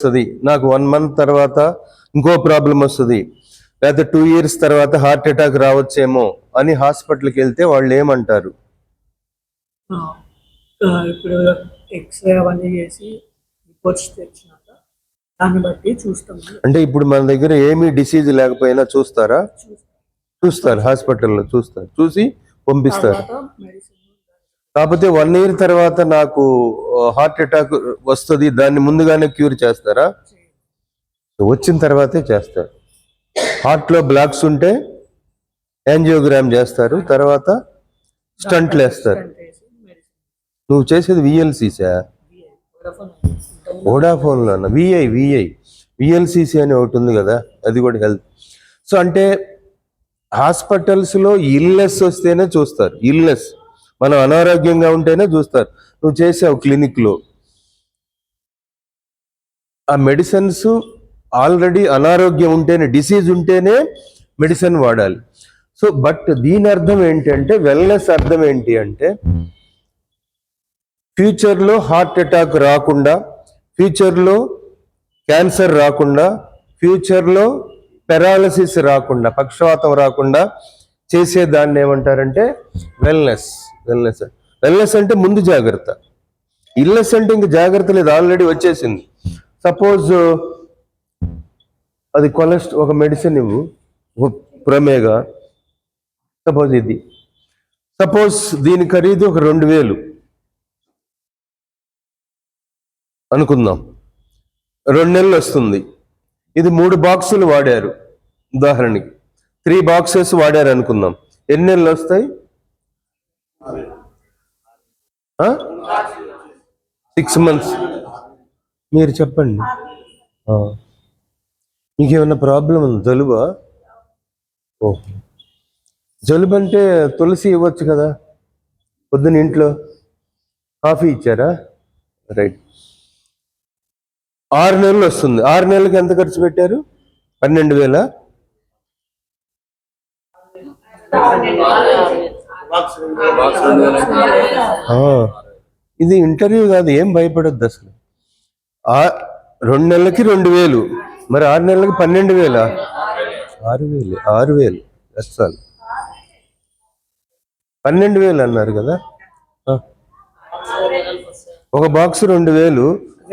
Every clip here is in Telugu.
వస్తుంది, నాకు 1 month తర్వాత ఇంకో ప్రాబ్లం వస్తుంది, లేదా 2 years తర్వాత హార్ట్ అటాక్ రావచ్చేమో అని హాస్పిటల్కి వెళ్తే వాళ్ళు ఏమంటారు? ఇప్పుడు ఎక్స్రే అవన్నీ చేసి రిపోర్ట్స్ తెచ్చినాక దాన్ని బట్టి చూస్తాం. అంటే ఇప్పుడు మన దగ్గర ఏమీ డిసీజ్ లేకపోయినా చూస్తారా? చూస్తారు, హాస్పిటల్లో చూస్తారు, చూసి పంపిస్తారు. కాకపోతే 1 year తర్వాత నాకు హార్ట్ అటాక్ వస్తుంది, దాన్ని ముందుగానే క్యూర్ చేస్తారా? వచ్చిన తర్వాతే చేస్తారు. హార్ట్లో బ్లాక్స్ ఉంటే యాంజియోగ్రామ్ చేస్తారు, తర్వాత స్టంట్లు వేస్తారు. నువ్వు చేసేది విఎల్సిసా? వోడాఫోన్లో అన్న విఎల్సిసి అని ఒకటి ఉంది కదా, అది కూడా హెల్త్. సో అంటే హాస్పిటల్స్లో ఇల్నెస్ వస్తేనే చూస్తారు. ఇల్నెస్, మనం అనారోగ్యంగా ఉంటేనే చూస్తారు. నువ్వు చేసావు క్లినిక్లో, ఆ మెడిసిన్స్ ఆల్రెడీ అనారోగ్యం ఉంటేనే, డిసీజ్ ఉంటేనే మెడిసిన్ వాడాలి. సో బట్ దీని అర్థం ఏంటంటే, వెల్నెస్ అర్థం ఏంటి అంటే, ఫ్యూచర్లో హార్ట్ అటాక్ రాకుండా, ఫ్యూచర్లో క్యాన్సర్ రాకుండా, ఫ్యూచర్లో పెరాలసిస్ రాకుండా, పక్షవాతం రాకుండా చేసేదాన్ని ఏమంటారంటే వెల్నెస్. వెల్నెస్ అంటే ముందు జాగ్రత్త. ఇల్నెస్ అంటే ఇంక జాగ్రత్త లేదు, ఆల్రెడీ వచ్చేసింది. సపోజ్ అది ఒక మెడిసిన్ ఇవ్వు, ప్రమేగా, సపోజ్ దీని ఖరీదు ఒక 2000 అనుకుందాం, 2 నెలలు వస్తుంది. ఇది 3 బాక్సులు వాడారు, ఉదాహరణకి 3 boxes వాడారు అనుకుందాం. ఎన్ని నెలలు వస్తాయి? 6 months. మీరు చెప్పండి, మీకేమన్నా ప్రాబ్లం ఉంది? జలుబా? ఓకే, జలుబు అంటే తులసి ఇవ్వచ్చు కదా, పొద్దున ఇంట్లో కాఫీ ఇచ్చారా? రైట్. 6 నెలలు వస్తుంది. 6 నెలలకి ఎంత ఖర్చు పెట్టారు? 12,000. ఇది ఇంటర్వ్యూ కాదు, ఏం భయపడద్దు అసలు. 2 నెలలకి 2,000, మరి 6 నెలలకి 12,000. 6,000 చాలు. 12,000 అన్నారు కదా. ఒక బాక్స్ 2,000,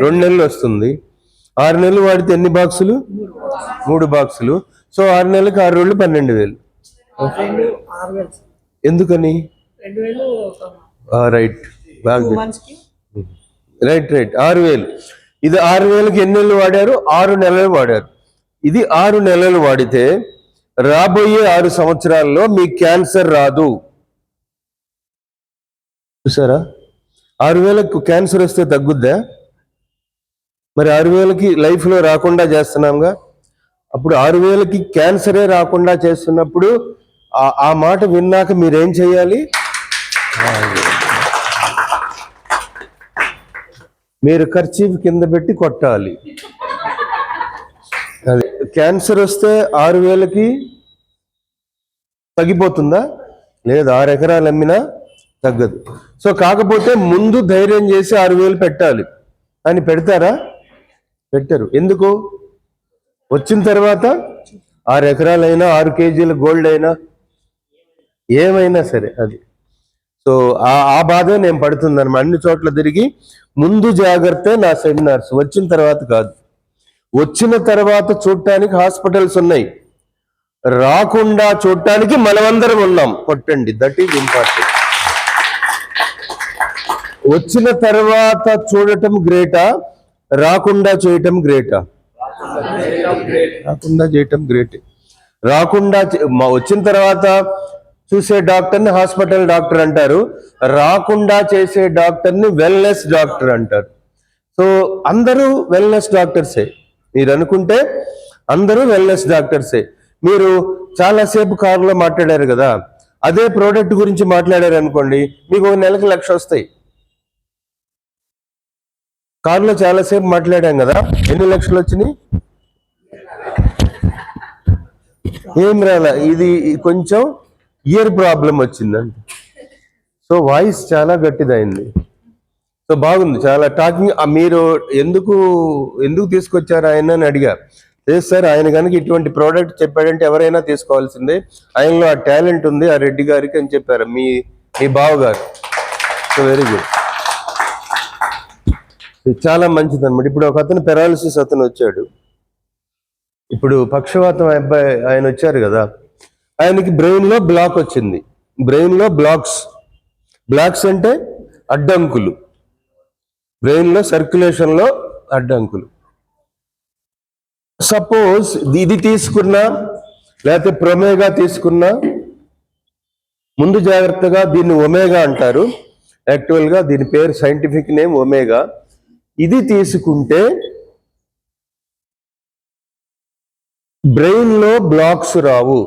2 నెలలు వస్తుంది. 6 నెలలు వాడితే ఎన్ని బాక్సులు? 3 బాక్సులు. సో 6 నెలలకి 6 రోజులు 12,000. ఎందుకని? Right, right 6,000. ఇది 6,000కి ఎన్ని నెలలు వాడారు? 6 నెలలు వాడారు. ఇది 6 నెలలు వాడితే రాబోయే 6 సంవత్సరాల్లో మీకు క్యాన్సర్ రాదు. చూసారా? 6,000కు క్యాన్సర్ వస్తే తగ్గుద్దా? మరి 6,000కి లైఫ్లో రాకుండా చేస్తున్నాంగా. అప్పుడు 6,000కి క్యాన్సరే రాకుండా చేస్తున్నప్పుడు ఆ మాట విన్నాక మీరేం చేయాలి? మీరు ఖర్చీఫ్ కింద పెట్టి కొట్టాలి. అది క్యాన్సర్ వస్తే 6,000కి తగ్గిపోతుందా? లేదు, 6 ఎకరాలు అమ్మినా తగ్గదు. సో కాకపోతే ముందు ధైర్యం చేసి 6,000 పెట్టాలి అని పెడతారా? పెట్టరు. ఎందుకు? వచ్చిన తర్వాత 6 ఎకరాలైనా 6 kgs గోల్డ్ అయినా ఏమైనా సరే అది. సో ఆ బాధ నేను పడుతున్నాను. అన్ని చోట్ల తిరిగి ముందు జాగ్రత్త నా సెమినార్స్, వచ్చిన తర్వాత కాదు. వచ్చిన తర్వాత చూడటానికి హాస్పిటల్స్ ఉన్నాయి, రాకుండా చూడటానికి మనమందరం ఉన్నాం. కొట్టండి, దట్ ఈజ్ ఇంపార్టెంట్. వచ్చిన తర్వాత చూడటం గ్రేటా, రాకుండా చేయటం గ్రేటా? రాకుండా చేయటం గ్రేట్. వచ్చిన తర్వాత చూసే డాక్టర్ని హాస్పిటల్ డాక్టర్ అంటారు, రాకుండా చేసే డాక్టర్ని వెల్నెస్ డాక్టర్ అంటారు. సో అందరూ వెల్నెస్ డాక్టర్సే. మీరు అనుకుంటే అందరూ వెల్నెస్ డాక్టర్సే. మీరు చాలాసేపు కారులో మాట్లాడారు కదా, అదే ప్రోడక్ట్ గురించి మాట్లాడారు అనుకోండి, మీకు 1 నెలకి 1,00,000 వస్తాయి. కారులో చాలాసేపు మాట్లాడాం కదా, ఎన్ని లక్షలు వచ్చినాయి? ఏం రాలా. ఇది కొంచెం ఇయర్ ప్రాబ్లం వచ్చిందండి. సో వాయిస్ చాలా గట్టిదైంది. సో బాగుంది చాలా టాకింగ్. మీరు ఎందుకు ఎందుకు తీసుకొచ్చారు ఆయన అని అడిగా. లేదు సార్, ఆయన కనుక ఇటువంటి ప్రోడక్ట్ చెప్పాడంటే ఎవరైనా తీసుకోవాల్సిందే, ఆయనలో ఆ టాలెంట్ ఉంది ఆ రెడ్డి గారికి అని చెప్పారు మీ మీ బావగారు. సో వెరీ గుడ్, చాలా మంచిది అనమాట. ఇప్పుడు ఒక అతను పెరాలసిస్ అతను వచ్చాడు, ఇప్పుడు పక్షవాతం అబ్బాయి ఆయన వచ్చారు కదా, ఆయనకి బ్రెయిన్ లో బ్లాక్ వచ్చింది. బ్రెయిన్ లో బ్లాక్స్ అంటే అడ్డంకులు, బ్రెయిన్ లో సర్క్యులేషన్ లో అడ్డంకులు. సపోజ్ ఇది తీసుకున్నా లేకపోతే ప్రొమేగా తీసుకున్నా, ముందు జాగ్రత్తగా దీన్ని ఒమేగా అంటారు, యాక్చువల్ గా దీని పేరు సైంటిఫిక్ నేమ్ ఒమేగా. ఇది తీసుకుంటే బ్రెయిన్ లో బ్లాక్స్ రావు.